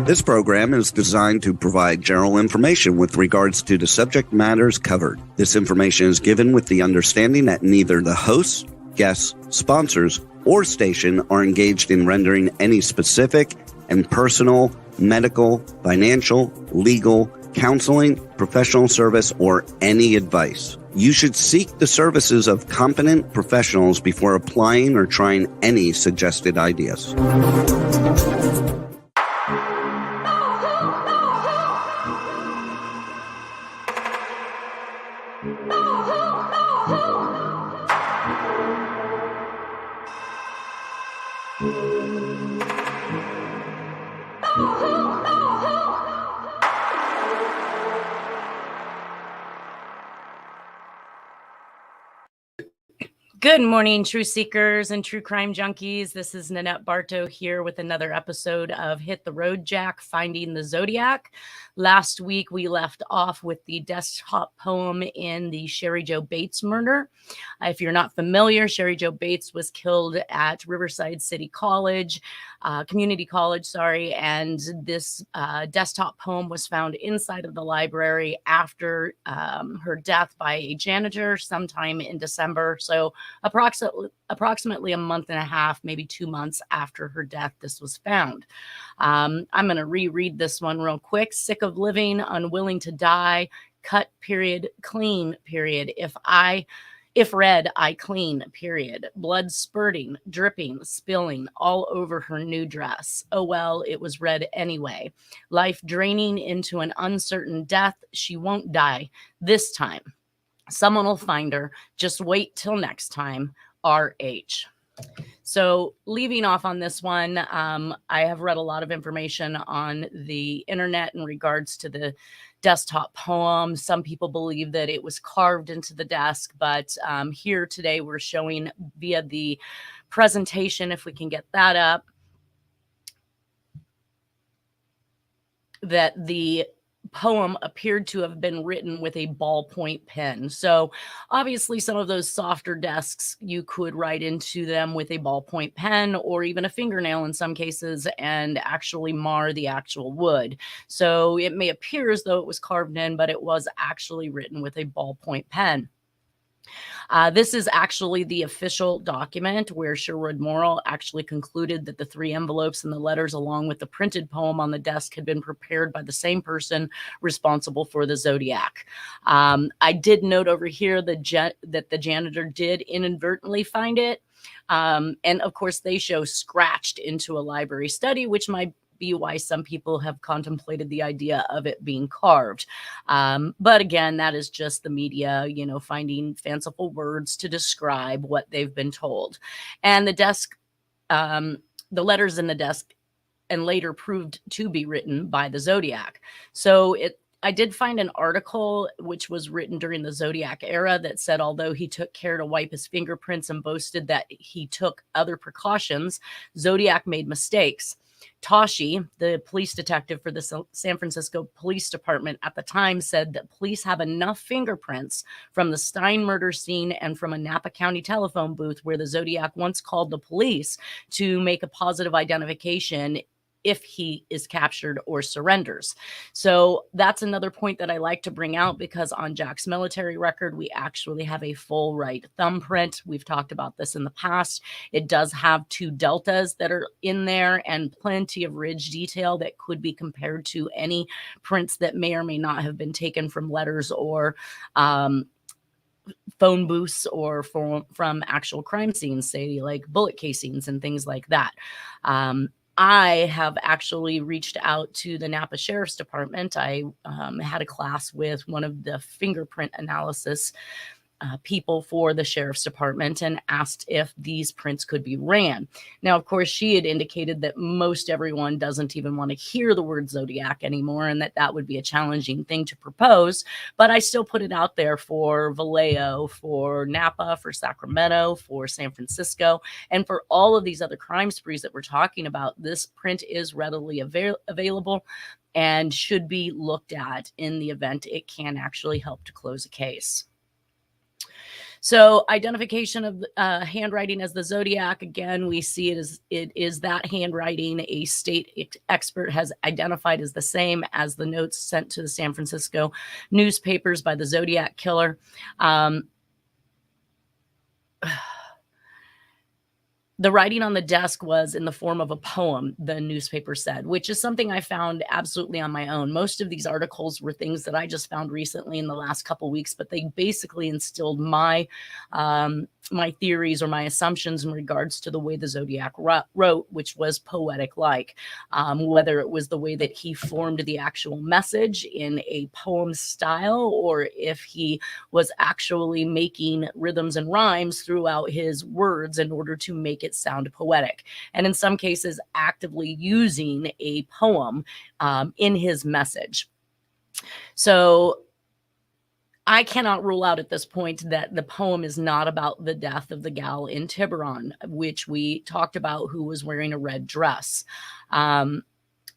This program is designed to provide general information with regards to the subject matters covered. This information is given with the understanding that neither the hosts, guests, sponsors, or station are engaged in rendering any specific and personal, medical, financial, legal, counseling, professional service, or any advice. You should seek the services of competent professionals before applying or trying any suggested ideas. Good morning, true seekers and true crime junkies. This is Nanette Bartow here with another episode of Hit the Road Jack, Finding the Zodiac. Last week, we left off with the desktop poem in the Cheri Jo Bates murder. If you're not familiar, Cheri Jo Bates was killed at Riverside City College, Community College, and this desktop poem was found inside of the library after her death by a janitor sometime in December. So approximately a month and a half, maybe 2 months after her death, this was found. I'm going to reread this one real quick. Sick of living, unwilling to die, cut period, clean period. If red, I clean, period. Blood spurting, dripping, spilling all over her new dress. Oh well, it was red anyway. Life draining into an uncertain death. She won't die this time. Someone will find her. Just wait till next time. RH. So leaving off on this one, I have read a lot of information on the internet in regards to the desktop poem. Some people believe that it was carved into the desk, but here today we're showing via the presentation, if we can get that up, that the poem appeared to have been written with a ballpoint pen. So obviously some of those softer desks, you could write into them with a ballpoint pen or even a fingernail in some cases and actually mar the actual wood. So it may appear as though it was carved in, but it was actually written with a ballpoint pen. This is actually the official document where Sherwood Morrill actually concluded that the 3 envelopes and the letters along with the printed poem on the desk had been prepared by the same person responsible for the Zodiac. I did note over here that the janitor did inadvertently find it. And of course, they show scratched into a library study, which might be why some people have contemplated the idea of it being carved. But again, that is just the media, finding fanciful words to describe what they've been told. And the desk, the letters in the desk and later proved to be written by the Zodiac. So I did find an article which was written during the Zodiac era that said, although he took care to wipe his fingerprints and boasted that he took other precautions, Zodiac made mistakes. Toshi, the police detective for the San Francisco Police Department at the time, said that police have enough fingerprints from the Stein murder scene and from a Napa County telephone booth where the Zodiac once called the police to make a positive identification if he is captured or surrenders. So that's another point that I like to bring out, because on Jack's military record, we actually have a full right thumbprint. We've talked about this in the past. It does have 2 deltas that are in there and plenty of ridge detail that could be compared to any prints that may or may not have been taken from letters or phone booths or from actual crime scenes, say like bullet casings and things like that. I have actually reached out to the Napa Sheriff's Department. I had a class with one of the fingerprint analysis people for the Sheriff's Department and asked if these prints could be ran. Now, of course, she had indicated that most everyone doesn't even want to hear the word Zodiac anymore and that would be a challenging thing to propose. But I still put it out there for Vallejo, for Napa, for Sacramento, for San Francisco, and for all of these other crime sprees that we're talking about. This print is readily available and should be looked at in the event it can actually help to close a case. So identification of handwriting as the Zodiac, again, we see it is that handwriting a state expert has identified as the same as the notes sent to the San Francisco newspapers by the Zodiac Killer. The writing on the desk was in the form of a poem, the newspaper said, which is something I found absolutely on my own. Most of these articles were things that I just found recently in the last couple weeks, but they basically instilled my theories or my assumptions in regards to the way the Zodiac wrote, which was poetic-like. Whether it was the way that he formed the actual message in a poem style, or if he was actually making rhythms and rhymes throughout his words in order to make it sound poetic. And in some cases, actively using a poem in his message. So I cannot rule out at this point that the poem is not about the death of the gal in Tiburon, which we talked about, who was wearing a red dress.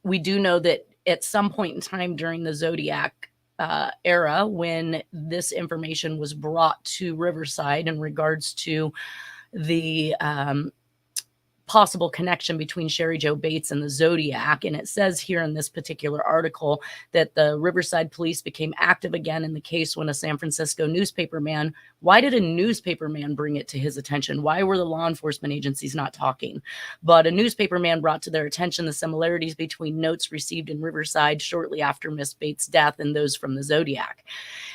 We do know that at some point in time during the Zodiac era, when this information was brought to Riverside in regards to the possible connection between Cheri Jo Bates and the Zodiac. And it says here in this particular article that the Riverside police became active again in the case when a San Francisco newspaperman, why did a newspaperman bring it to his attention? Why were the law enforcement agencies not talking? But a newspaperman brought to their attention the similarities between notes received in Riverside shortly after Miss Bates' death and those from the Zodiac.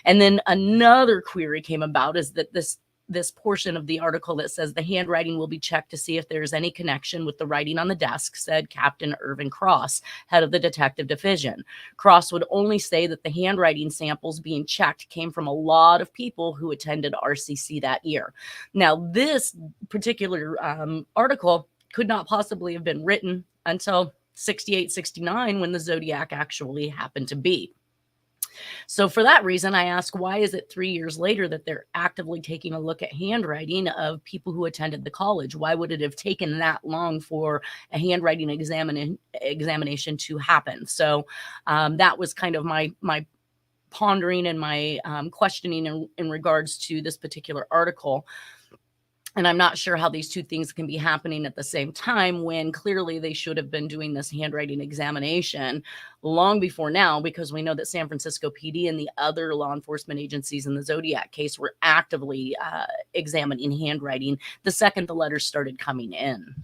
And then another query came about, is that this portion of the article that says the handwriting will be checked to see if there's any connection with the writing on the desk, said Captain Irvin Cross, head of the detective division. Cross would only say that the handwriting samples being checked came from a lot of people who attended RCC that year. Now, this particular article could not possibly have been written until 68, 69, when the Zodiac actually happened to be. So for that reason, I ask, why is it 3 years later that they're actively taking a look at handwriting of people who attended the college? Why would it have taken that long for a handwriting examination to happen? So that was kind of my pondering and my questioning in regards to this particular article. And I'm not sure how these two things can be happening at the same time, when clearly they should have been doing this handwriting examination long before now, because we know that San Francisco PD and the other law enforcement agencies in the Zodiac case were actively examining handwriting the second the letters started coming in.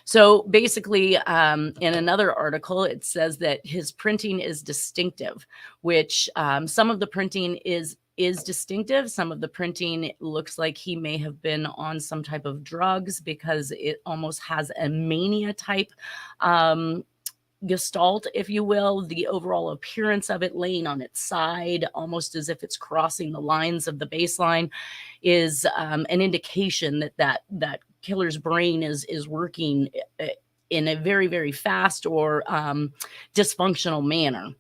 So basically, in another article, it says that his printing is distinctive, which some of the printing is distinctive. Some of the printing looks like he may have been on some type of drugs, because it almost has a mania type gestalt, if you will. The overall appearance of it laying on its side, almost as if it's crossing the lines of the baseline, is an indication that killer's brain is working in a very, very fast or dysfunctional manner.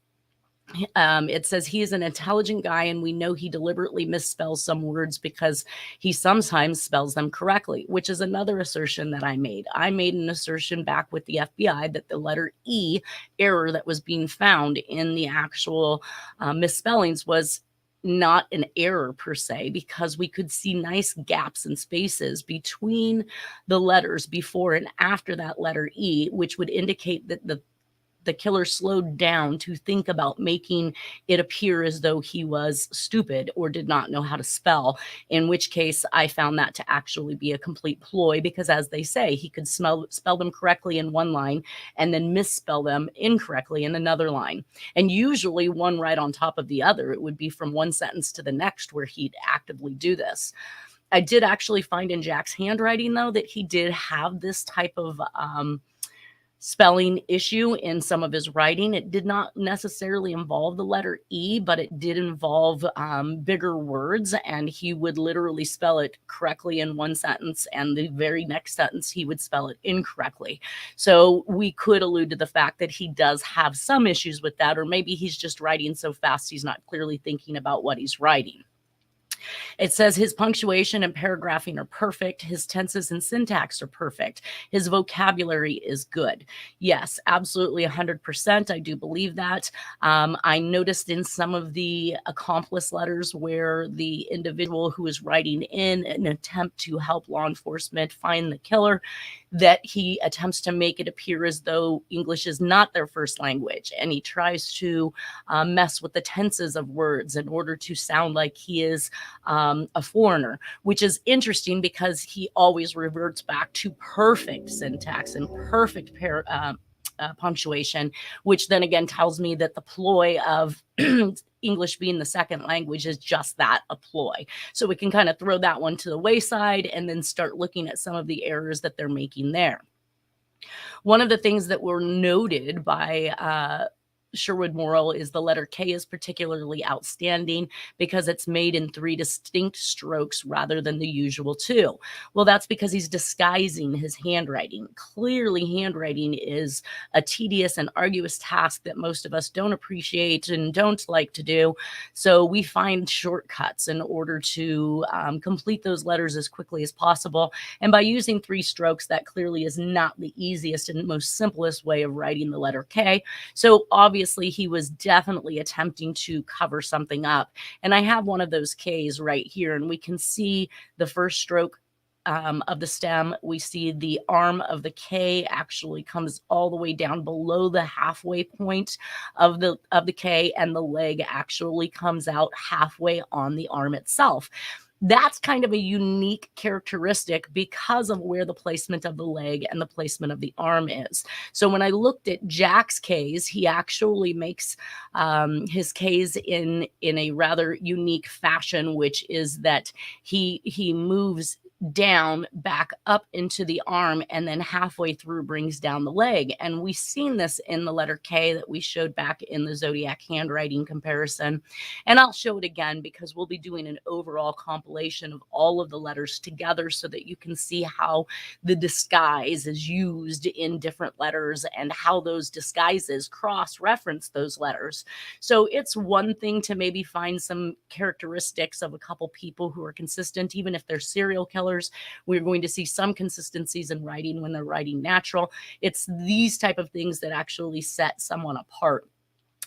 It says he is an intelligent guy, and we know he deliberately misspells some words because he sometimes spells them correctly, which is another assertion that I made. I made an assertion back with the FBI that the letter E error that was being found in the actual misspellings was not an error per se, because we could see nice gaps and spaces between the letters before and after that letter E, which would indicate that the killer slowed down to think about making it appear as though he was stupid or did not know how to spell, in which case I found that to actually be a complete ploy, because as they say, he could spell them correctly in one line and then misspell them incorrectly in another line. And usually one right on top of the other. It would be from one sentence to the next where he'd actively do this. I did actually find in Jack's handwriting, though, that he did have this type of spelling issue in some of his writing. It did not necessarily involve the letter E, but it did involve bigger words, and he would literally spell it correctly in one sentence, and the very next sentence he would spell it incorrectly. So we could allude to the fact that he does have some issues with that, or maybe he's just writing so fast he's not clearly thinking about what he's writing. It says his punctuation and paragraphing are perfect. His tenses and syntax are perfect. His vocabulary is good. Yes, absolutely 100%. I do believe that. I noticed in some of the accomplice letters where the individual who is writing in an attempt to help law enforcement find the killer, that he attempts to make it appear as though English is not their first language. And he tries to mess with the tenses of words in order to sound like he is a foreigner, which is interesting because he always reverts back to perfect syntax and perfect punctuation, which then again tells me that the ploy of English being the second language is just that, a ploy. So we can kind of throw that one to the wayside and then start looking at some of the errors that they're making there. One of the things that were noted by Sherwood Morrill is the letter K is particularly outstanding because it's made in 3 distinct strokes rather than the usual 2. Well, that's because he's disguising his handwriting. Clearly, handwriting is a tedious and arduous task that most of us don't appreciate and don't like to do. So we find shortcuts in order to complete those letters as quickly as possible. And by using 3 strokes, that clearly is not the easiest and most simplest way of writing the letter K. So obviously, he was definitely attempting to cover something up. And I have one of those Ks right here, and we can see the first stroke of the stem. We see the arm of the K actually comes all the way down below the halfway point of the K, and the leg actually comes out halfway on the arm itself. That's kind of a unique characteristic because of where the placement of the leg and the placement of the arm is. So when I looked at Jack's K's, he actually makes his K's in a rather unique fashion, which is that he moves down back up into the arm and then halfway through brings down the leg. And we've seen this in the letter K that we showed back in the Zodiac handwriting comparison. And I'll show it again because we'll be doing an overall compilation of all of the letters together so that you can see how the disguise is used in different letters and how those disguises cross-reference those letters. So it's one thing to maybe find some characteristics of a couple people who are consistent, even if they're serial killers. We're going to see some consistencies in writing when they're writing natural. It's these type of things that actually set someone apart.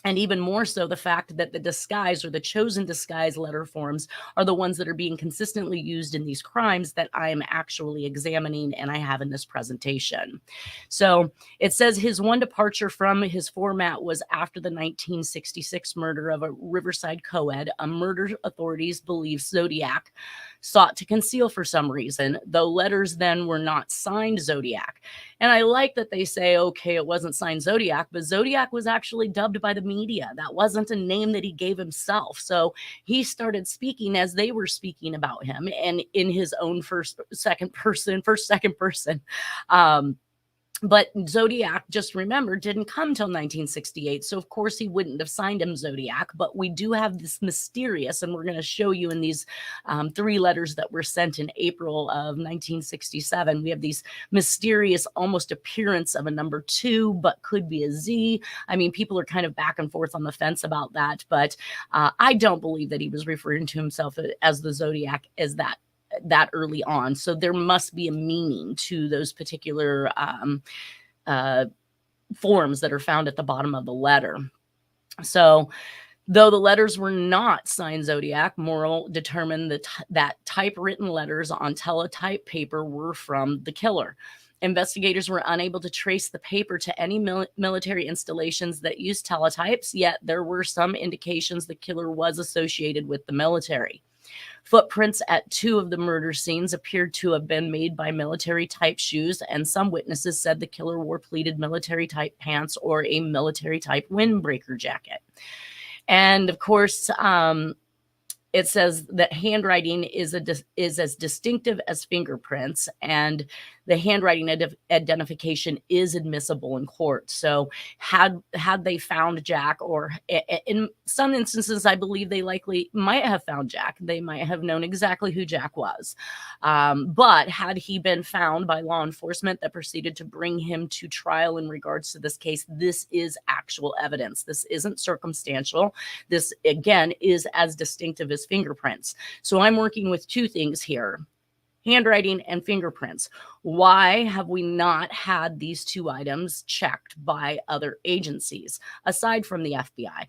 And even more so, the fact that the disguise or the chosen disguise letter forms are the ones that are being consistently used in these crimes that I am actually examining and I have in this presentation. So it says his one departure from his format was after the 1966 murder of a Riverside co-ed, a murder authorities believe Zodiac sought to conceal for some reason, though letters then were not signed Zodiac. And I like that they say, okay, it wasn't signed Zodiac, but Zodiac was actually dubbed by the media. That wasn't a name that he gave himself. So he started speaking as they were speaking about him and in his own first, second person. But Zodiac, just remember, didn't come till 1968. So, of course, he wouldn't have signed him Zodiac. But we do have this mysterious, and we're going to show you in these 3 letters that were sent in April of 1967. We have these mysterious almost appearance of a number 2, but could be a Z. I mean, people are kind of back and forth on the fence about that. But I don't believe that he was referring to himself as the Zodiac as that early on. So there must be a meaning to those particular forms that are found at the bottom of the letter. So though the letters were not signed Zodiac, Morrill determined that typewritten letters on teletype paper were from the killer. Investigators were unable to trace the paper to any military installations that used teletypes, yet there were some indications the killer was associated with the military. Footprints at 2 of the murder scenes appeared to have been made by military-type shoes, and some witnesses said the killer wore pleated military-type pants or a military-type windbreaker jacket. And, of course, it says that handwriting is as distinctive as fingerprints, and the handwriting identification is admissible in court. So had they found Jack, or in some instances, I believe they likely might have found Jack. They might have known exactly who Jack was. But had he been found by law enforcement that proceeded to bring him to trial in regards to this case, this is actual evidence. This isn't circumstantial. This, again, is as distinctive as fingerprints. So I'm working with two things here: handwriting and fingerprints. Why have we not had these two items checked by other agencies aside from the FBI?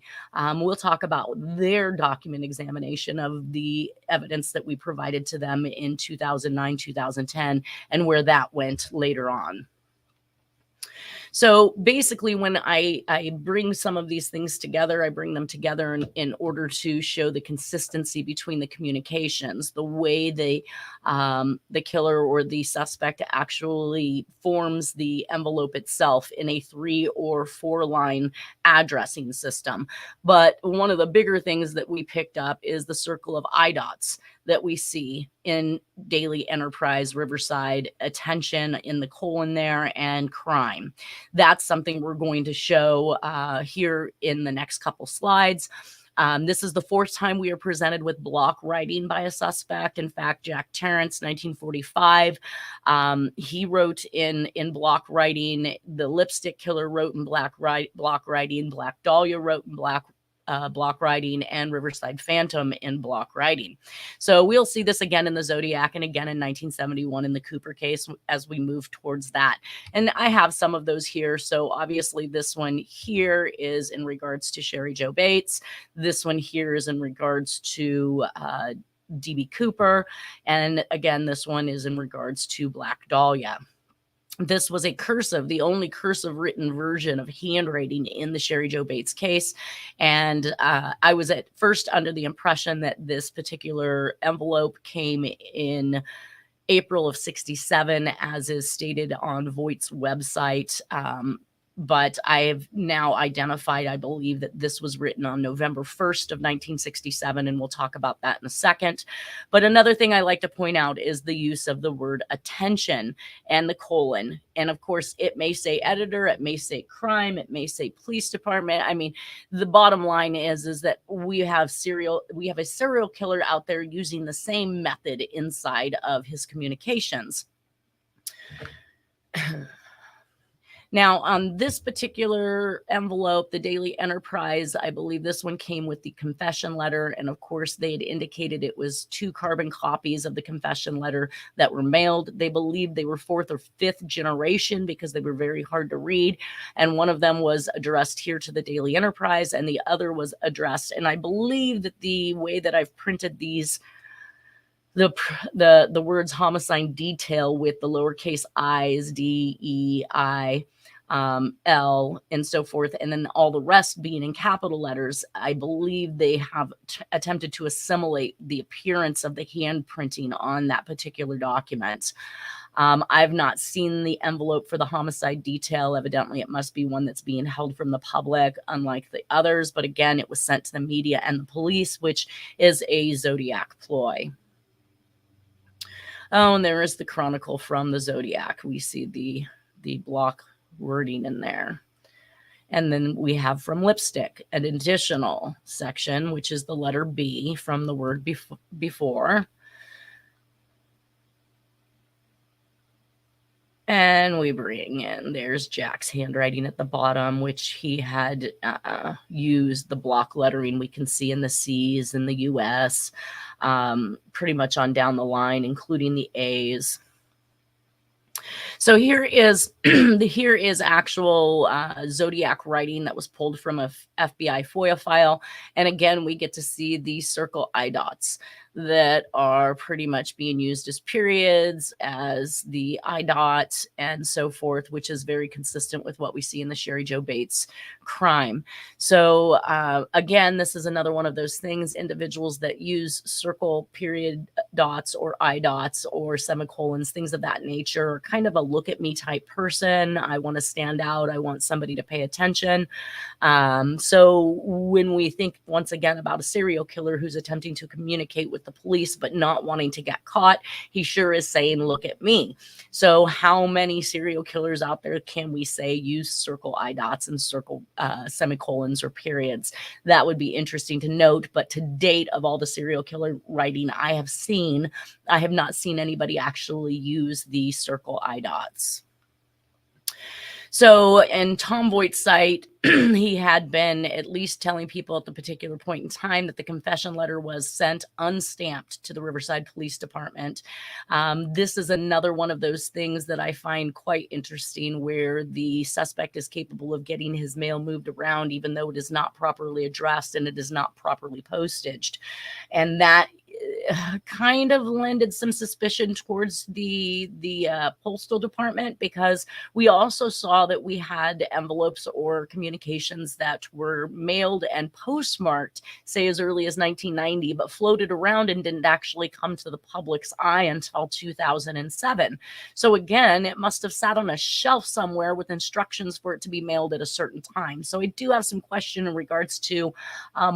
We'll talk about their document examination of the evidence that we provided to them in 2009, 2010, and where that went later on. So basically, when I bring some of these things together, I bring them together in order to show the consistency between the communications, the way the killer or the suspect actually forms the envelope itself in a 3 or 4 line addressing system. But one of the bigger things that we picked up is the circle of I dots that we see in Daily Enterprise, Riverside, attention in the colon there, and crime. That's something we're going to show here in the next couple slides. This is the 4th time we are presented with block writing by a suspect. In fact, Jack Tarrance, 1945, he wrote in block writing. The Lipstick Killer wrote in block writing. Black Dahlia wrote in block writing, and Riverside Phantom in block writing. So we'll see this again in the Zodiac and again in 1971 in the Cooper case as we move towards that. And I have some of those here. So obviously this one here is in regards to Cheri Jo Bates. This one here is in regards to D.B. Cooper. And again, this one is in regards to Black Dahlia. This was a cursive, the only cursive written version of handwriting in the Cheri Jo Bates case. And I was at first under the impression that this particular envelope came in April of 1967, as is stated on Voight's website. But I have now identified, I believe, that this was written on November 1st of 1967, and we'll talk about that in a second. But another thing I like to point out is the use of the word attention and the colon. And of course, it may say editor, it may say crime, it may say police department. I mean, the bottom line is that we have a serial killer out there using the same method inside of his communications. Now, on this particular envelope, the Daily Enterprise, I believe this one came with the confession letter. And of course, they had indicated it was 2 carbon copies of the confession letter that were mailed. They believed they were 4th or 5th generation because they were very hard to read. And one of them was addressed here to the Daily Enterprise, and the other was addressed. And I believe that the way that I've printed these, the words homicide detail with the lowercase i's, DEI, L, and so forth, and then all the rest being in capital letters, I believe they have attempted to assimilate the appearance of the handprinting on that particular document. I've not seen the envelope for the homicide detail. Evidently, it must be one that's being held from the public, unlike the others. But again, it was sent to the media and the police, which is a Zodiac ploy. Oh, and there is the chronicle from the Zodiac. We see the block wording in there. And then we have from Lipstick an additional section, which is the letter B from the word before. And we bring in, there's Jack's handwriting at the bottom, which he had used the block lettering we can see in the C's in the US, pretty much on down the line, including the A's. So here is actual Zodiac writing that was pulled from a FBI FOIA file. And again, we get to see these circle I dots that are pretty much being used as periods, as the I dot, and so forth, which is very consistent with what we see in the Cheri Jo Bates crime. So again, this is another one of those things, individuals that use circle period dots or I dots or semicolons, things of that nature, kind of a look at me type person. I want to stand out. I want somebody to pay attention. So when we think once again about a serial killer who's attempting to communicate with the police but not wanting to get caught, he sure is saying, look at me. So how many serial killers out there can we say use circle I dots and circle semicolons or periods? That would be interesting to note. But to date, of all the serial killer writing I have seen, I have not seen anybody actually use the circle I dots. So in Tom Voigt's site, he had been at least telling people at the particular point in time that the confession letter was sent unstamped to the Riverside Police Department. This is another one of those things that I find quite interesting, where the suspect is capable of getting his mail moved around even though it is not properly addressed and it is not properly postaged. And that kind of lended some suspicion towards the postal department, because we also saw that we had envelopes or communications that were mailed and postmarked, say as early as 1990, but floated around and didn't actually come to the public's eye until 2007. So again, it must have sat on a shelf somewhere with instructions for it to be mailed at a certain time. So I do have some question in regards to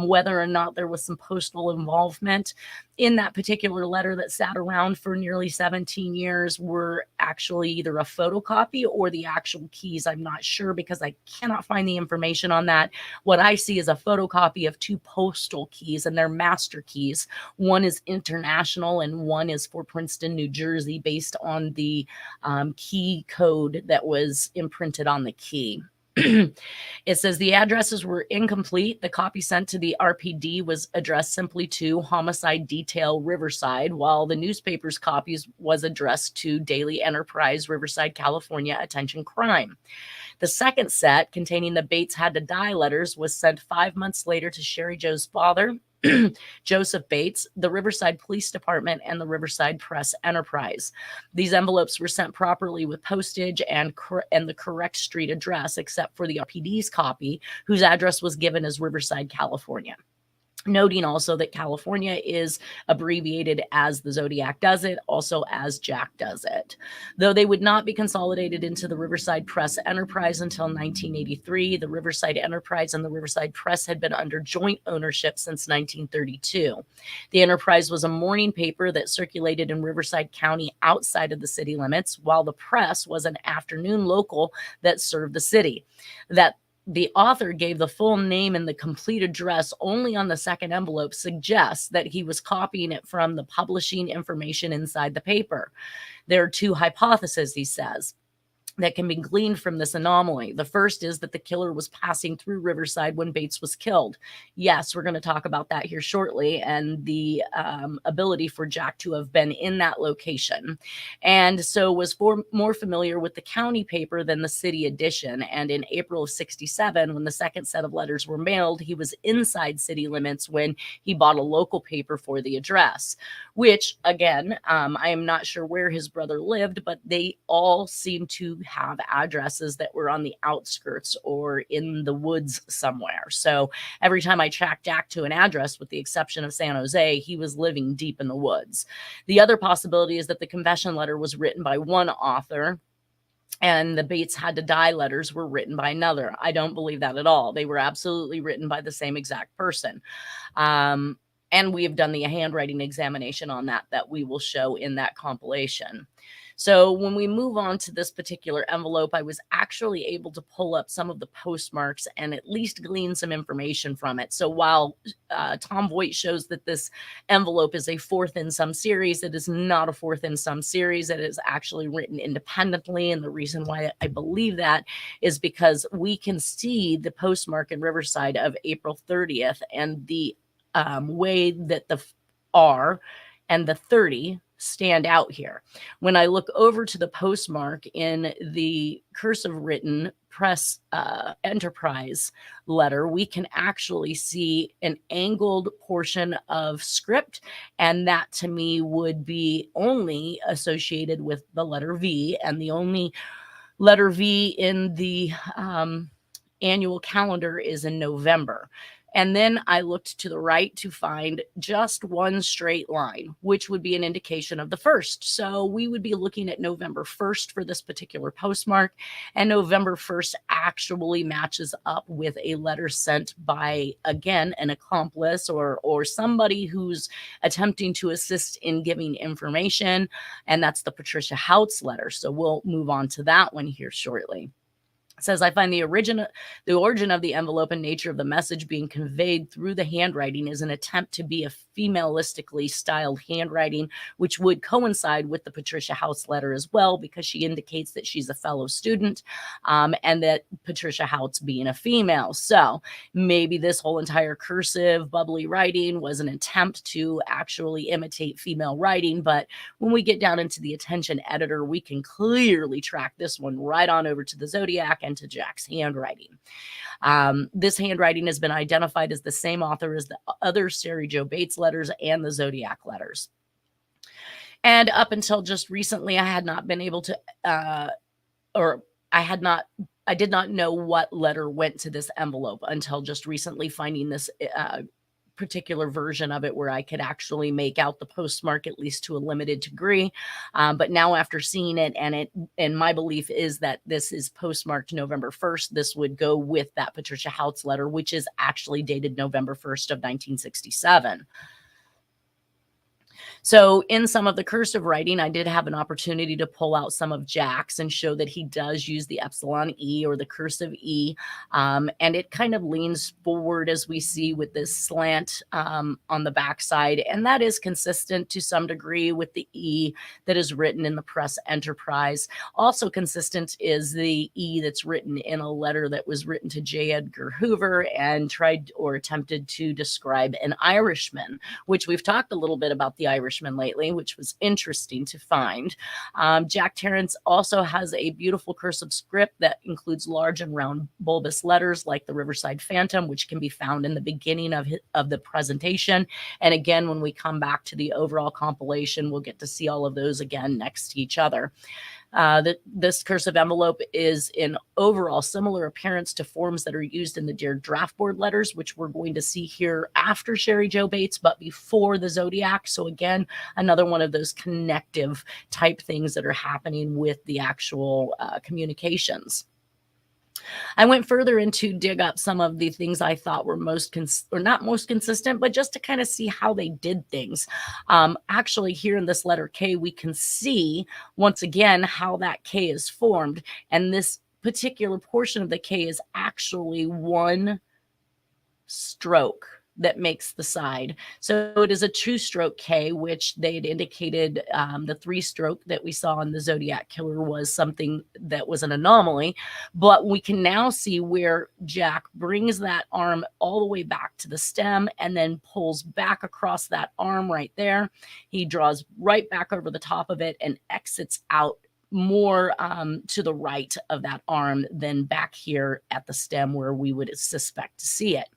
whether or not there was some postal involvement in that particular letter that sat around for nearly 17 years. Were actually either a photocopy or the actual keys. I'm not sure, because I cannot find the information on that. What I see is a photocopy of two postal keys, and they're master keys. One is international and one is for Princeton, New Jersey, based on the key code that was imprinted on the key. It says the addresses were incomplete. The copy sent to the RPD was addressed simply to Homicide Detail Riverside, while the newspaper's copies was addressed to Daily Enterprise, Riverside, California, Attention Crime. The second set, containing the Bates Had to Die letters, was sent 5 months later to Cheri Jo's father, Joseph Bates, the Riverside Police Department, and the Riverside Press Enterprise. These envelopes were sent properly with postage and the correct street address, except for the RPD's copy, whose address was given as Riverside, California. Noting also that California is abbreviated as the Zodiac does it, also as Jack does it. Though they would not be consolidated into the Riverside Press Enterprise until 1983, the Riverside Enterprise and the Riverside Press had been under joint ownership since 1932. The Enterprise was a morning paper that circulated in Riverside County outside of the city limits, while the Press was an afternoon local that served the city. That the author gave the full name and the complete address only on the second envelope suggests that he was copying it from the publishing information inside the paper. There are two hypotheses, he says, that can be gleaned from this anomaly. The first is that the killer was passing through Riverside when Bates was killed. Yes, we're going to talk about that here shortly, and the ability for Jack to have been in that location. And so was more familiar with the county paper than the city edition. And in April of 1967, when the second set of letters were mailed, he was inside city limits when he bought a local paper for the address, which, again, I am not sure where his brother lived, but they all seem to have addresses that were on the outskirts or in the woods somewhere. So every time I tracked Jack to an address, with the exception of San Jose, he was living deep in the woods. The other possibility is that the confession letter was written by one author and the Bates Had to Die letters were written by another. I don't believe that at all. They were absolutely written by the same exact person. And we have done the handwriting examination on that we will show in that compilation. So when we move on to this particular envelope, I was actually able to pull up some of the postmarks and at least glean some information from it. So while Tom Voight shows that this envelope is a fourth in some series, it is not a fourth in some series. It is actually written independently. And the reason why I believe that is because we can see the postmark in Riverside of April 30th, and the way that the R and the 30 stand out here. When I look over to the postmark in the cursive written Press Enterprise letter, we can actually see an angled portion of script, and that to me would be only associated with the letter V, and the only letter V in the annual calendar is in November. And then I looked to the right to find just one straight line, which would be an indication of the 1st. So we would be looking at November 1st for this particular postmark, and November 1st actually matches up with a letter sent by, again, an accomplice or somebody who's attempting to assist in giving information, and that's the Patricia Houts letter. So we'll move on to that one here shortly. It says, I find the origin of the envelope and nature of the message being conveyed through the handwriting is an attempt to be a femalistically styled handwriting, which would coincide with the Patricia Houts letter as well, because she indicates that she's a fellow student, and that Patricia Houts being a female. So maybe this whole entire cursive, bubbly writing was an attempt to actually imitate female writing. But when we get down into the attention editor, we can clearly track this one right on over to the Zodiac and to Jack's handwriting. This handwriting has been identified as the same author as the other Cheri Jo Bates letters and the Zodiac letters. And up until just recently, I had not been able to, I did not know what letter went to this envelope until just recently finding this particular version of it where I could actually make out the postmark, at least to a limited degree. But now after seeing it, and my belief is that this is postmarked November 1st, this would go with that Patricia Houts letter, which is actually dated November 1st of 1967. So in some of the cursive writing, I did have an opportunity to pull out some of Jack's and show that he does use the epsilon E or the cursive E. And it kind of leans forward, as we see with this slant on the backside. And that is consistent to some degree with the E that is written in the Press Enterprise. Also consistent is the E that's written in a letter that was written to J. Edgar Hoover and tried or attempted to describe an Irishman, which we've talked a little bit about the Irishman lately, which was interesting to find. Jack Tarrance also has a beautiful cursive script that includes large and round bulbous letters like the Riverside Phantom, which can be found in the beginning of the presentation. And again, when we come back to the overall compilation, we'll get to see all of those again next to each other. This cursive envelope is in overall similar appearance to forms that are used in the Dear Draft Board letters, which we're going to see here after Cheri Jo Bates, but before the Zodiac. So again, another one of those connective type things that are happening with the actual communications. I went further in to dig up some of the things I thought were not most consistent, but just to kind of see how they did things. Actually, here in this letter K, we can see once again how that K is formed. And this particular portion of the K is actually one stroke that makes the side. So it is a two-stroke K, which they had indicated the three-stroke that we saw in the Zodiac Killer was something that was an anomaly. But we can now see where Jack brings that arm all the way back to the stem and then pulls back across that arm right there. He draws right back over the top of it and exits out more to the right of that arm than back here at the stem where we would suspect to see it.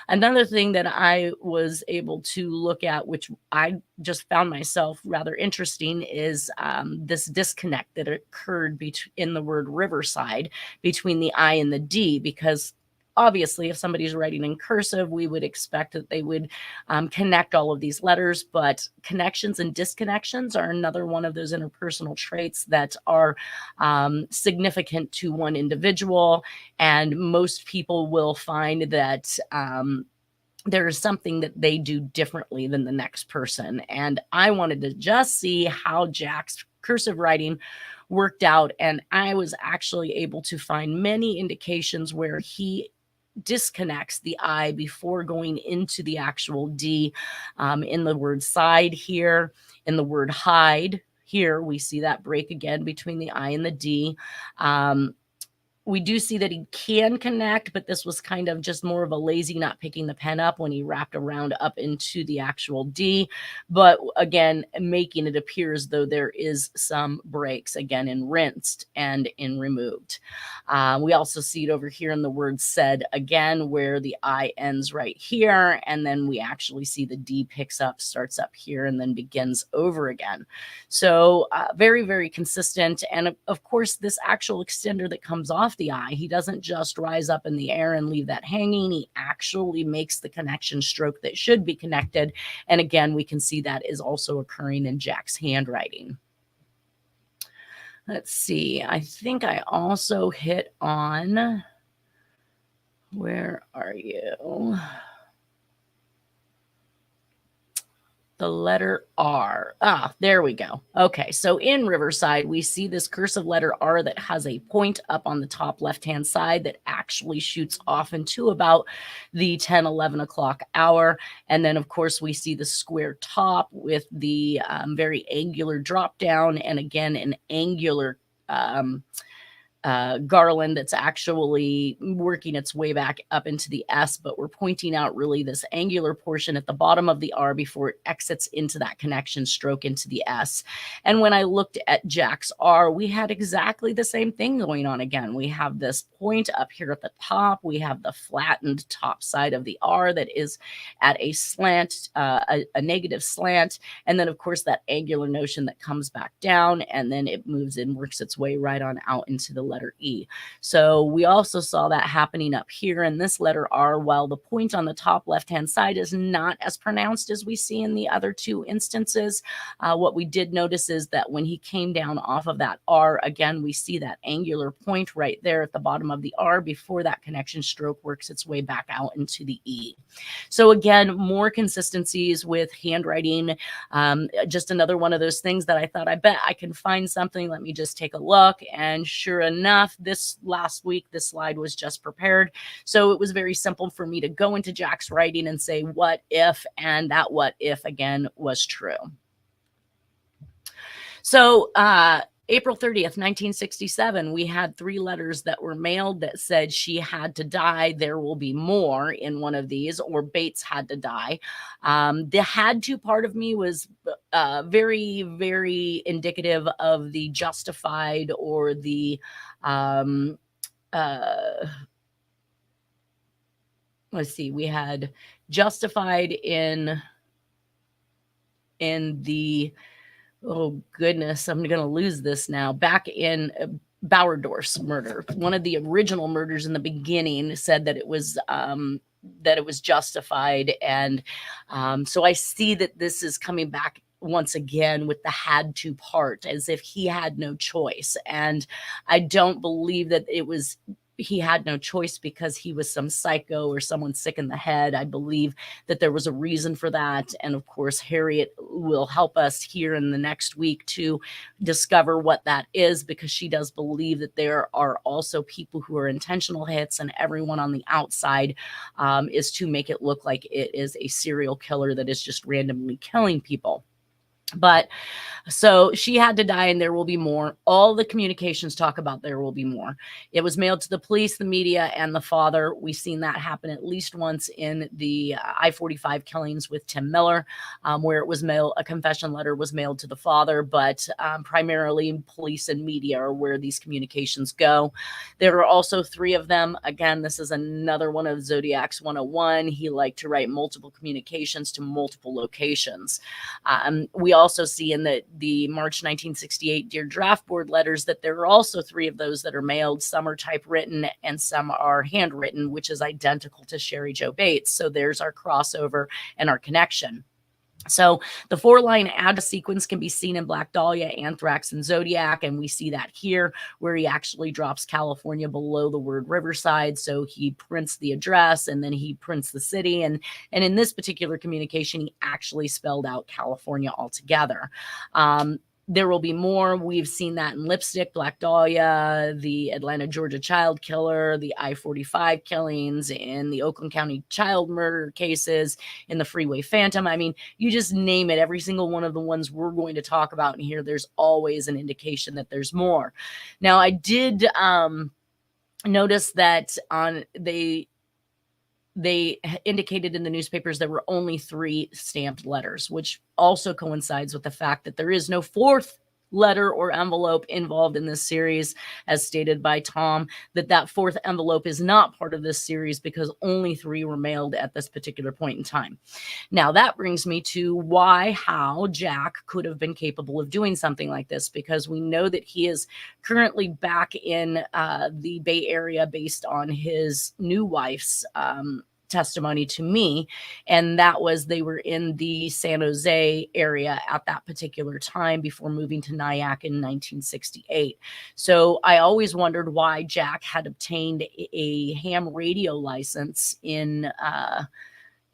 Another thing that I was able to look at, which I just found myself rather interesting, is this disconnect that occurred in the word Riverside between the I and the D, because obviously, if somebody's writing in cursive, we would expect that they would connect all of these letters, but connections and disconnections are another one of those interpersonal traits that are significant to one individual. And most people will find that there is something that they do differently than the next person. And I wanted to just see how Jack's cursive writing worked out. And I was actually able to find many indications where he disconnects the I before going into the actual D. In the word side here, in the word hide here, we see that break again between the I and the D. We do see that he can connect, but this was kind of just more of a lazy not picking the pen up when he wrapped around up into the actual D. But again, making it appear as though there is some breaks, again, in rinsed and in removed. We also see it over here in the word said again, where the I ends right here. And then we actually see the D picks up, starts up here, and then begins over again. So very, very consistent. And of course, this actual extender that comes off off the eye. He doesn't just rise up in the air and leave that hanging. He actually makes the connection stroke that should be connected. And again, we can see that is also occurring in Jack's handwriting. Let's see. I think I also hit on, where are you? The letter R. There we go. Okay, so in Riverside, we see this cursive letter R that has a point up on the top left-hand side that actually shoots off into about the 10, 11 o'clock hour. And then, of course, we see the square top with the very angular drop down, and again, an angular garland that's actually working its way back up into the S, but we're pointing out really this angular portion at the bottom of the R before it exits into that connection stroke into the S. And when I looked at Jack's R, we had exactly the same thing going on again. We have this point up here at the top. We have the flattened top side of the R that is at a slant, a negative slant. And then, of course, that angular notion that comes back down, and then it moves and works its way right on out into the letter E. So we also saw that happening up here in this letter R, while the point on the top left-hand side is not as pronounced as we see in the other two instances. What we did notice is that when he came down off of that R, again, we see that angular point right there at the bottom of the R before that connection stroke works its way back out into the E. So again, more consistencies with handwriting. Just another one of those things that I thought, I bet I can find something. Let me just take a look. And sure enough, this last week, this slide was just prepared. So it was very simple for me to go into Jack's writing and say, what if? And that what if again was true. So, April 30th, 1967, we had 3 letters that were mailed that said she had to die. There will be more in one of these, or Bates had to die. The had to part of me was very, very indicative of the justified or the, let's see, we had justified in the, oh goodness, I'm going to lose this now. Back in Bauerdorf's murder, one of the original murders in the beginning said that it was justified. And so I see that this is coming back once again with the had to part, as if he had no choice. And I don't believe that he had no choice because he was some psycho or someone sick in the head. I believe that there was a reason for that. And of course, Harriet will help us here in the next week to discover what that is, because she does believe that there are also people who are intentional hits, and everyone on the outside is to make it look like it is a serial killer that is just randomly killing people. But so she had to die, and there will be more. All the communications talk about there will be more. It was mailed to the police, the media, and the father. We've seen that happen at least once in the I-45 killings with Tim Miller, where it was mailed, a confession letter was mailed to the father, but primarily police and media are where these communications go. There are also 3 of them. Again, this is another one of Zodiac's 101. He liked to write multiple communications to multiple locations. We also see in the March 1968 Dear Draft Board letters that there are also 3 of those that are mailed. Some are typewritten and some are handwritten, which is identical to Cheri Jo Bates. So there's our crossover and our connection. So the 4-line address sequence can be seen in Black Dahlia, Anthrax, and Zodiac, and we see that here where he actually drops California below the word Riverside. So he prints the address and then he prints the city, and in this particular communication, he actually spelled out California altogether. There will be more. We've seen that in Lipstick, Black Dahlia, the Atlanta, Georgia child killer, the I-45 killings, in the Oakland County child murder cases, in the Freeway Phantom. I mean, you just name it. Every single one of the ones we're going to talk about in here, there's always an indication that there's more. Now, I did notice that they indicated in the newspapers there were only 3 stamped letters, which also coincides with the fact that there is no 4th letter or envelope involved in this series, as stated by Tom, that fourth envelope is not part of this series because only 3 were mailed at this particular point in time. Now, that brings me to how Jack could have been capable of doing something like this, because we know that he is currently back in the Bay Area based on his new wife's testimony to me, and that was they were in the San Jose area at that particular time before moving to Nyack in 1968. So I always wondered why Jack had obtained a ham radio license in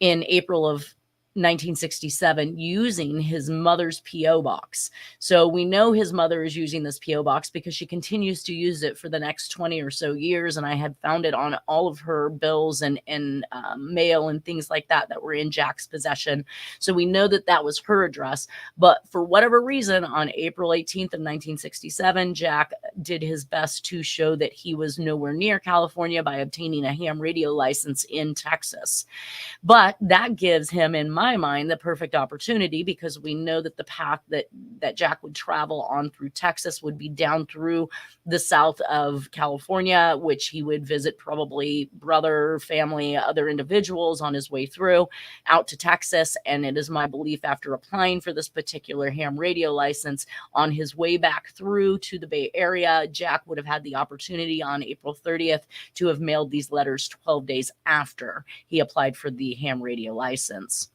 April of 1967 using his mother's P.O. box. So we know his mother is using this P.O. box because she continues to use it for the next 20 or so years. And I had found it on all of her bills and mail and things like that were in Jack's possession. So we know that was her address. But for whatever reason, on April 18th of 1967, Jack did his best to show that he was nowhere near California by obtaining a ham radio license in Texas. But that gives him, in my mind, the perfect opportunity, because we know that the path that Jack would travel on through Texas would be down through the south of California, which he would visit probably brother, family, other individuals on his way through out to Texas. And it is my belief, after applying for this particular ham radio license on his way back through to the Bay Area, Jack would have had the opportunity on April 30th to have mailed these letters 12 days after he applied for the ham radio license.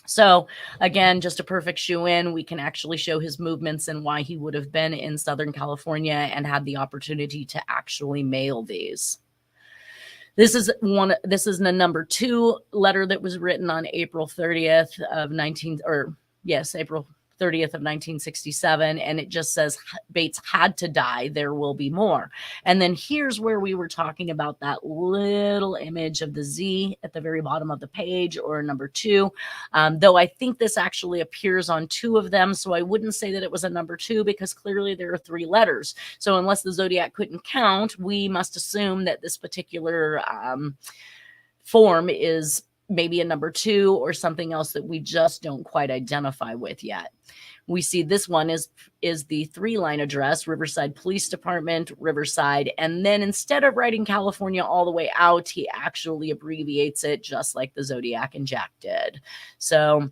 So again, just a perfect shoe-in. We can actually show his movements and why he would have been in Southern California and had the opportunity to actually mail these. This is the number 2 letter that was written on April 30th of April 30th of 1967, and it just says, Bates had to die, there will be more. And then here's where we were talking about that little image of the Z at the very bottom of the page, or number 2, though I think this actually appears on 2 of them, so I wouldn't say that it was a number 2, because clearly there are 3 letters. So unless the Zodiac couldn't count, we must assume that this particular form is maybe a number 2 or something else that we just don't quite identify with yet. We see this one is the 3-line address, Riverside Police Department, Riverside. And then instead of writing California all the way out, he actually abbreviates it just like the Zodiac and Jack did. So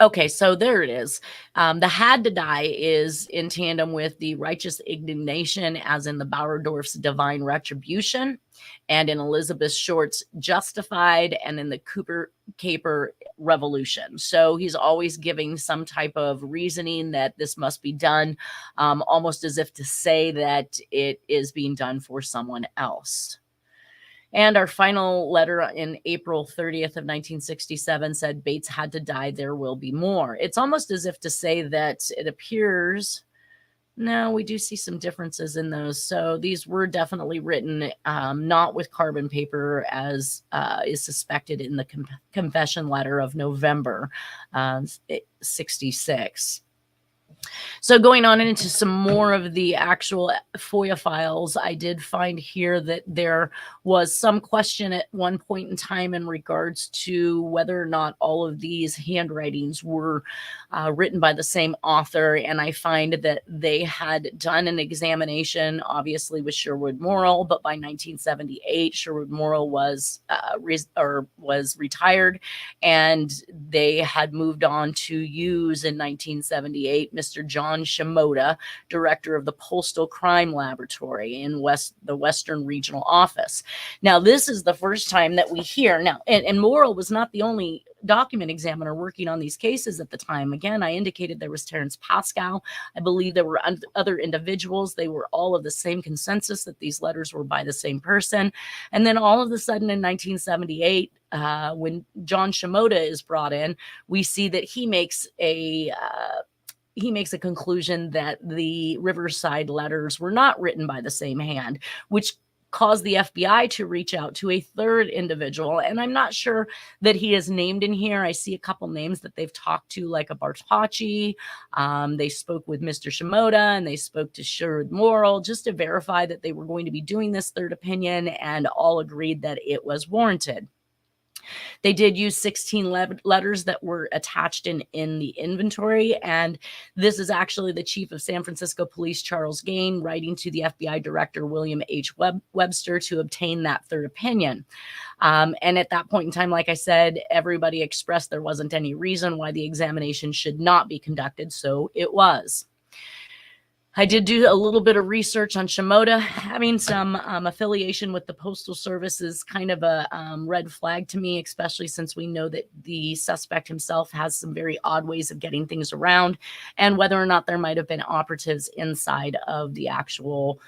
okay, so there it is. The had to die is in tandem with the righteous indignation, as in the Bauerdorf's divine retribution, and in Elizabeth Short's justified, and in the Cooper Caper revolution. So he's always giving some type of reasoning that this must be done, almost as if to say that it is being done for someone else. And our final letter in April 30th of 1967 said, Bates had to die, there will be more. It's almost as if to say that it appears, no, we do see some differences in those. So these were definitely written not with carbon paper, as is suspected in the confession letter of November 66. So going on into some more of the actual FOIA files, I did find here that there was some question at one point in time in regards to whether or not all of these handwritings were written by the same author. And I find that they had done an examination, obviously with Sherwood Morrill, but by 1978, Sherwood Morrill was retired, and they had moved on to use in 1978 Mr. John Shimoda, director of the Postal Crime Laboratory in the Western Regional Office. Now, this is the first time that we hear now, and Morrill was not the only document examiner working on these cases at the time. Again, I indicated there was Terrance Pascal. I believe there were other individuals. They were all of the same consensus that these letters were by the same person. And then all of a sudden in 1978, when John Shimoda is brought in, we see that he makes a conclusion that the Riverside letters were not written by the same hand, which caused the FBI to reach out to a third individual. And I'm not sure that he is named in here. I see a couple names that they've talked to, like a Bartocci. They spoke with Mr. Shimoda, and they spoke to Sherwood Morrill just to verify that they were going to be doing this third opinion, and all agreed that it was warranted. They did use 16 letters that were attached in the inventory. And this is actually the chief of San Francisco Police, Charles Gain, writing to the FBI director, William H. Webster, to obtain that third opinion. And at that point in time, like I said, everybody expressed there wasn't any reason why the examination should not be conducted. So it was. I did do a little bit of research on Shimoda. Having some affiliation with the Postal Service is kind of a red flag to me, especially since we know that the suspect himself has some very odd ways of getting things around, and whether or not there might have been operatives inside of the actual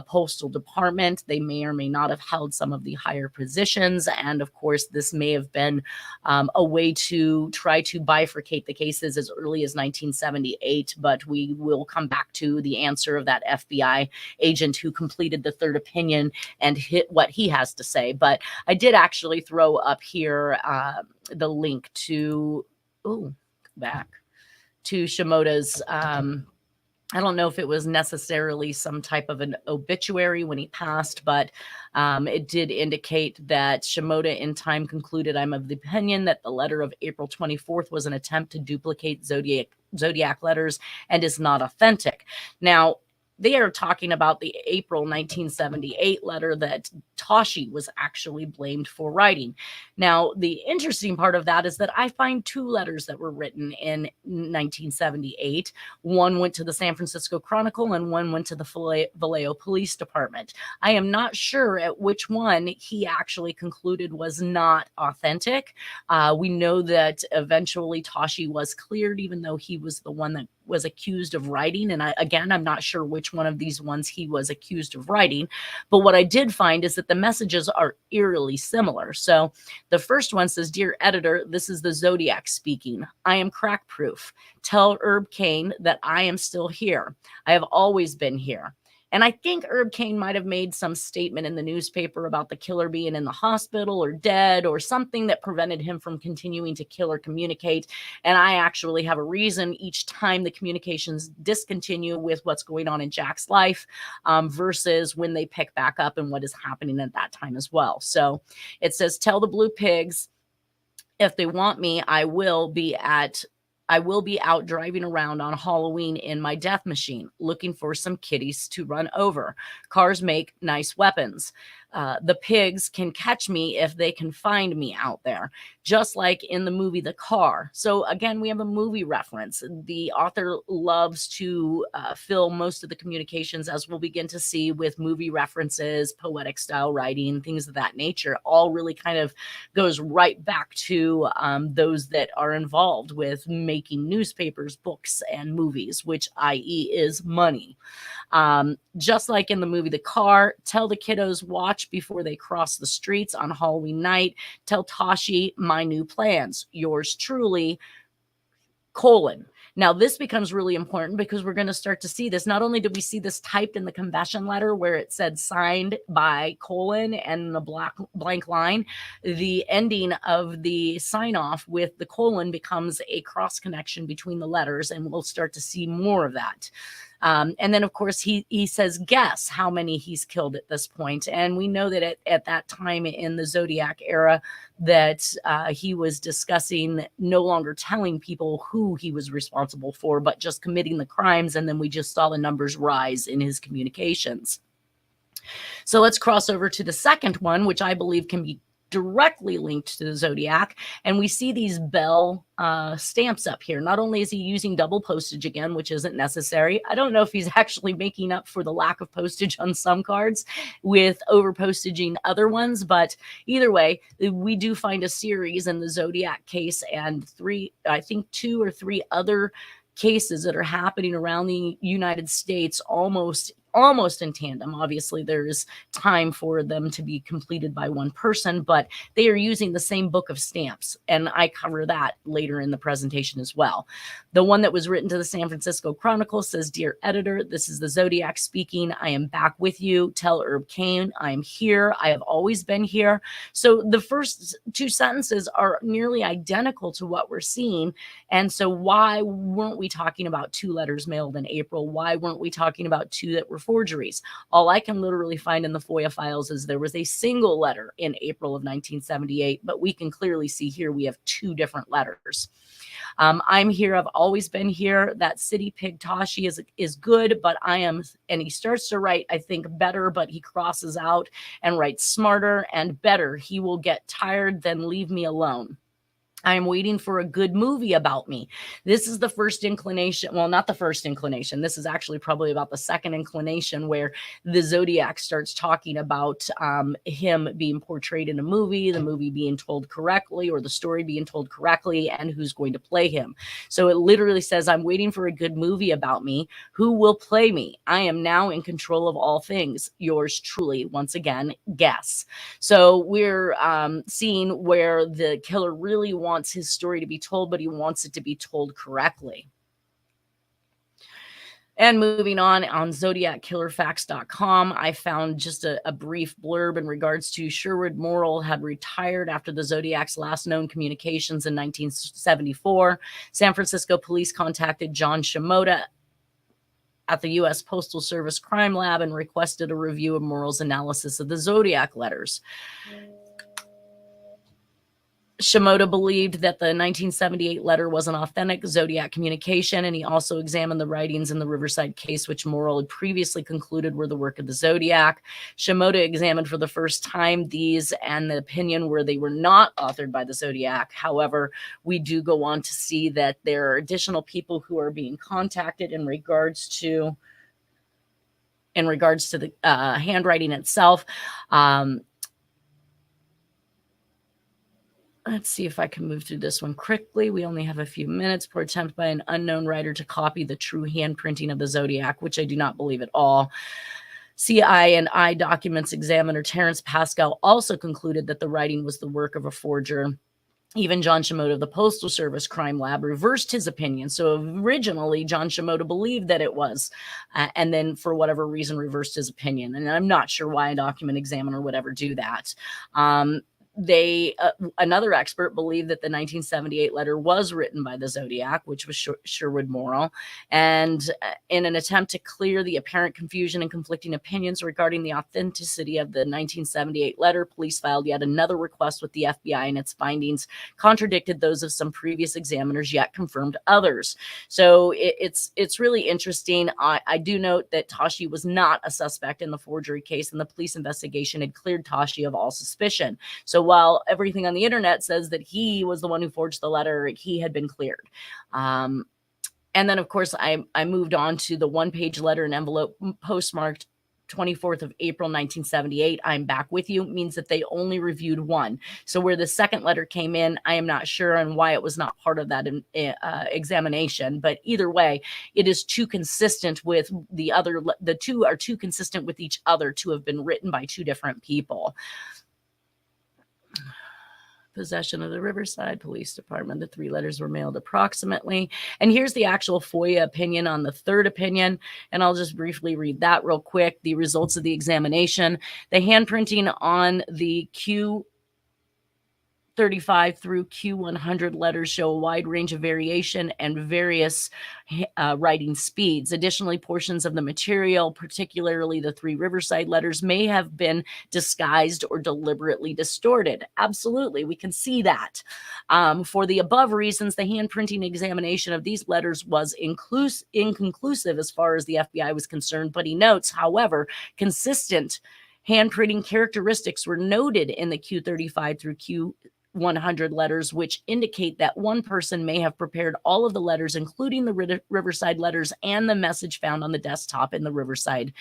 postal department. They may or may not have held some of the higher positions. And of course, this may have been a way to try to bifurcate the cases as early as 1978. But we will come back to the answer of that FBI agent who completed the third opinion and hit what he has to say. But I did actually throw up here the link to, back to Shimoda's I don't know if it was necessarily some type of an obituary when he passed, but it did indicate that Shimoda in time concluded, "I'm of the opinion that the letter of April 24th was an attempt to duplicate Zodiac letters and is not authentic." Now, they are talking about the April 1978 letter that Tashi was actually blamed for writing. Now, the interesting part of that is that I find two letters that were written in 1978. One went to the San Francisco Chronicle and one went to the Vallejo Police Department. I am not sure at which one he actually concluded was not authentic. We know that eventually Tashi was cleared, even though he was the one that was accused of writing. And I'm not sure which one of these ones he was accused of writing. But what I did find is that the messages are eerily similar. So the first one says, "Dear editor, this is the Zodiac speaking. I am crack proof. Tell Herb Cain that I am still here. I have always been here." And I think Herb Cain might have made some statement in the newspaper about the killer being in the hospital or dead or something that prevented him from continuing to kill or communicate. And I actually have a reason each time the communications discontinue with what's going on in Jack's life versus when they pick back up and what is happening at that time as well. So it says, "Tell the Blue Pigs if they want me, I will be out driving around on Halloween in my death machine, looking for some kitties to run over. Cars make nice weapons. The pigs can catch me if they can find me out there," just like in the movie The Car. So again, we have a movie reference. The author loves to fill most of the communications, as we'll begin to see, with movie references, poetic style writing, things of that nature. All really kind of goes right back to those that are involved with making newspapers, books, and movies, which i.e. is money. Just like in the movie The Car, "Tell the kiddos watch before they cross the streets on Halloween night. Tell Tashi my new plans. Yours truly, colon." Now, this becomes really important because we're going to start to see this. Not only did we see this typed in the confession letter where it said signed by colon and the blank line, the ending of the sign off with the colon becomes a cross connection between the letters, and we'll start to see more of that. And then, of course, he says, guess how many he's killed at this point. And we know that at that time in the Zodiac era that he was discussing no longer telling people who he was responsible for, but just committing the crimes. And then we just saw the numbers rise in his communications. So let's cross over to the second one, which I believe can be directly linked to the Zodiac. And we see these Bell stamps up here. Not only is he using double postage again, which isn't necessary. I don't know if he's actually making up for the lack of postage on some cards with over postaging other ones, but either way, we do find a series in the Zodiac case and two or three other cases that are happening around the United States almost in tandem. Obviously, there's time for them to be completed by one person, but they are using the same book of stamps, and I cover that later in the presentation as well. The one that was written to the San Francisco Chronicle says, "Dear editor, this is the Zodiac speaking. I am back with you. Tell Herb Cain I am here. I have always been here." So the first two sentences are nearly identical to what we're seeing, and so why weren't we talking about two letters mailed in April? Why weren't we talking about two that were forgeries. All I can literally find in the FOIA files is there was a single letter in April of 1978, but we can clearly see here we have two different letters. I'm here. I've always been here. That city pig Tashi is good, but I am, and he starts to write, I think, better, but he crosses out and writes smarter and better. He will get tired, then leave me alone. I am waiting for a good movie about me. This is the first inclination. Well, not the first inclination. This is actually probably about the second inclination where the Zodiac starts talking about him being portrayed in a movie, the movie being told correctly, or the story being told correctly, and who's going to play him. So it literally says, I'm waiting for a good movie about me. Who will play me? I am now in control of all things. Yours truly, once again, guess. So we're seeing where the killer really wants his story to be told, but he wants it to be told correctly. And moving on ZodiacKillerFacts.com, I found just a brief blurb in regards to Sherwood Morrill had retired after the Zodiac's last known communications in 1974. San Francisco police contacted John Shimoda at the U.S. Postal Service Crime Lab and requested a review of Morrill's analysis of the Zodiac letters. Shimoda believed that the 1978 letter was an authentic Zodiac communication, and he also examined the writings in the Riverside case, which Morrill had previously concluded were the work of the Zodiac. Shimoda examined for the first time these and the opinion where they were not authored by the Zodiac. However, we do go on to see that there are additional people who are being contacted in regards to the handwriting itself. Let's see if I can move through this one quickly. We only have a few minutes. For attempt by an unknown writer to copy the true handprinting of the Zodiac, which I do not believe at all. CI&I documents examiner Tarrance Pascal also concluded that the writing was the work of a forger. Even John Shimoda of the Postal Service Crime Lab reversed his opinion. So originally, John Shimoda believed that it was, and then for whatever reason reversed his opinion. And I'm not sure why a document examiner would ever do that. Another expert believed that the 1978 letter was written by the Zodiac, which was Sherwood Morrill. And in an attempt to clear the apparent confusion and conflicting opinions regarding the authenticity of the 1978 letter, police filed yet another request with the FBI, and its findings contradicted those of some previous examiners, yet confirmed others. So it's really interesting. I do note that Tashi was not a suspect in the forgery case, and the police investigation had cleared Tashi of all suspicion. So while everything on the internet says that he was the one who forged the letter, he had been cleared. And then, of course, I moved on to the one-page letter and envelope postmarked 24th of April, 1978. I'm back with you means that they only reviewed one. So where the second letter came in, I am not sure on why it was not part of that examination. But either way, it is too consistent with the other. The two are too consistent with each other to have been written by two different people. Possession of the Riverside Police Department. The three letters were mailed approximately. And here's the actual FOIA opinion on the third opinion. And I'll just briefly read that real quick. The results of the examination. The handprinting on the Q35 through Q100 letters show a wide range of variation and various writing speeds. Additionally, portions of the material, particularly the three Riverside letters, may have been disguised or deliberately distorted. Absolutely, we can see that. For the above reasons, the handprinting examination of these letters was inconclusive as far as the FBI was concerned, but he notes, however, consistent handprinting characteristics were noted in the Q35 through Q100 letters, which indicate that one person may have prepared all of the letters, including the Riverside letters and the message found on the desktop in the Riverside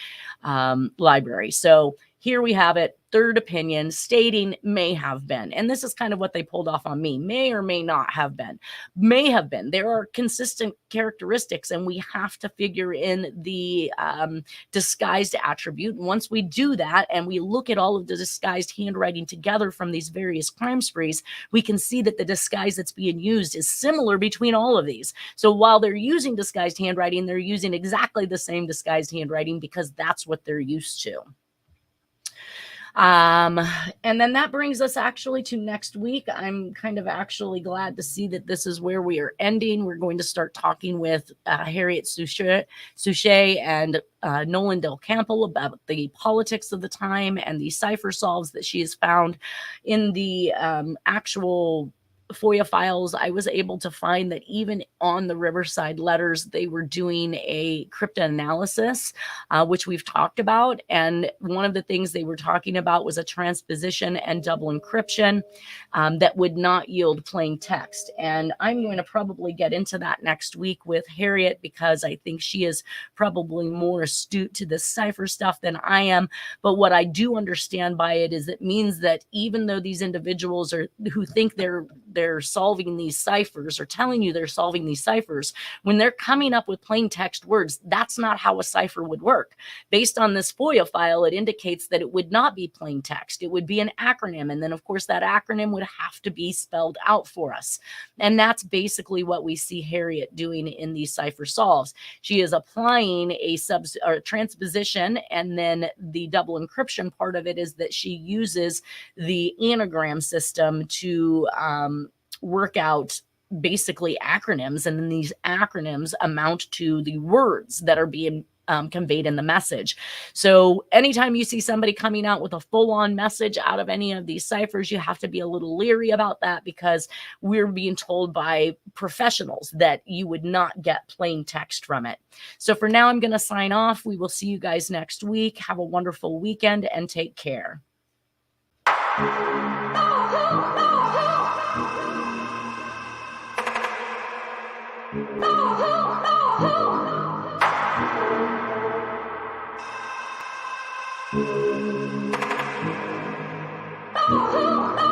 library. So here we have it. Third opinion stating may have been. And this is kind of what they pulled off on me. May or may not have been. May have been. There are consistent characteristics, and we have to figure in the disguised attribute. And once we do that and we look at all of the disguised handwriting together from these various crime sprees, we can see that the disguise that's being used is similar between all of these. So while they're using disguised handwriting, they're using exactly the same disguised handwriting because that's what they're used to. And then that brings us actually to next week. I'm kind of actually glad to see that this is where we are ending. We're going to start talking with Harriet Suchet and Nolan Del Campo about the politics of the time and the cipher solves that she has found in the actual FOIA files. I was able to find that even on the Riverside letters, they were doing a cryptanalysis, which we've talked about. And one of the things they were talking about was a transposition and double encryption that would not yield plain text. And I'm going to probably get into that next week with Harriet, because I think she is probably more astute to this cipher stuff than I am. But what I do understand by it is it means that even though these individuals who think they're solving these ciphers or telling you they're solving these ciphers, when they're coming up with plain text words, that's not how a cipher would work. Based on this FOIA file, it indicates that it would not be plain text. It would be an acronym. And then, of course, that acronym would have to be spelled out for us. And that's basically what we see Harriet doing in these cipher solves. She is applying a transposition, and then the double encryption part of it is that she uses the anagram system to work out basically acronyms, and then these acronyms amount to the words that are being conveyed in the message. So anytime you see somebody coming out with a full-on message out of any of these ciphers, you have to be a little leery about that, because we're being told by professionals that you would not get plain text from it. So for now, I'm going to sign off. We will see you guys next week. Have a wonderful weekend and take care. Oh,